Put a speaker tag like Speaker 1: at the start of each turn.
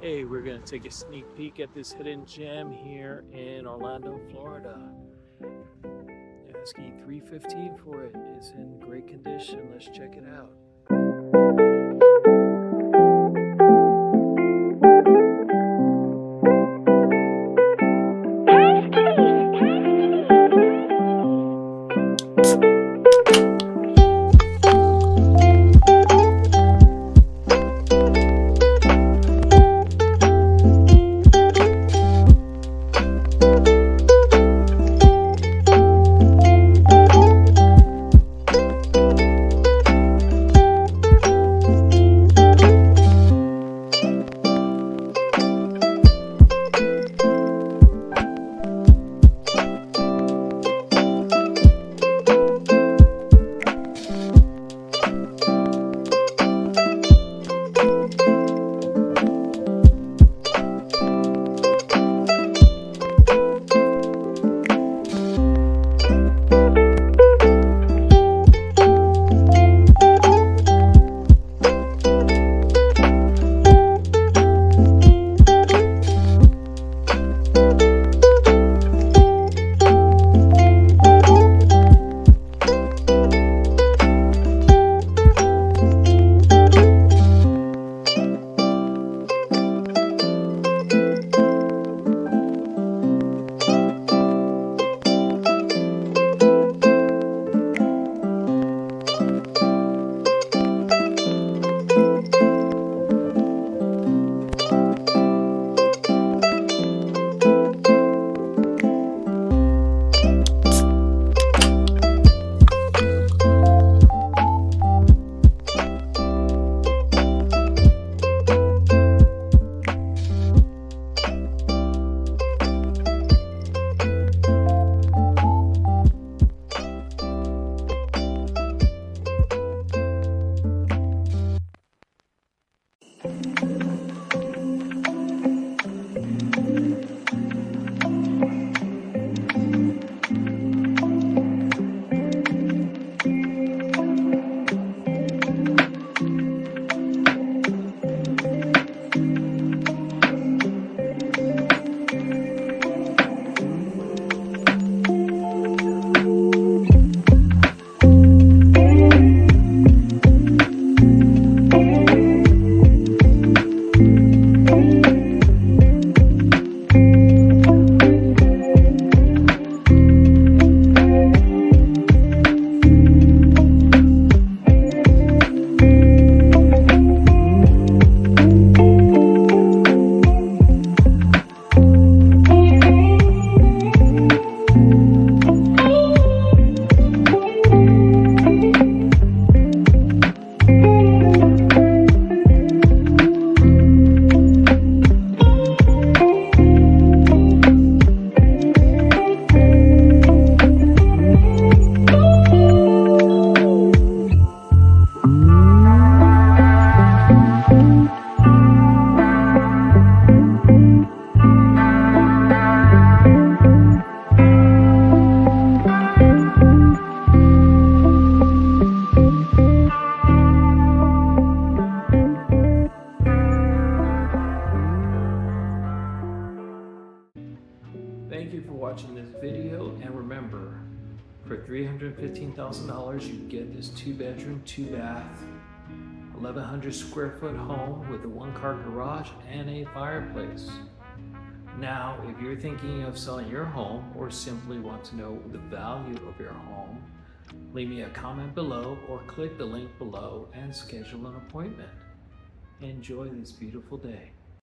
Speaker 1: Hey, we're going to take a sneak peek at this hidden gem here in Orlando, Florida. Asking $315 for it. It's in great condition. Let's check it out. Thank you for watching this video, and remember, for $315,000 you get this 2-bedroom, 2-bath, 1,100 square foot home with a 1-car garage and a fireplace. Now, if you're thinking of selling your home or simply want to know the value of your home, leave me a comment below or click the link below and schedule an appointment. Enjoy this beautiful day.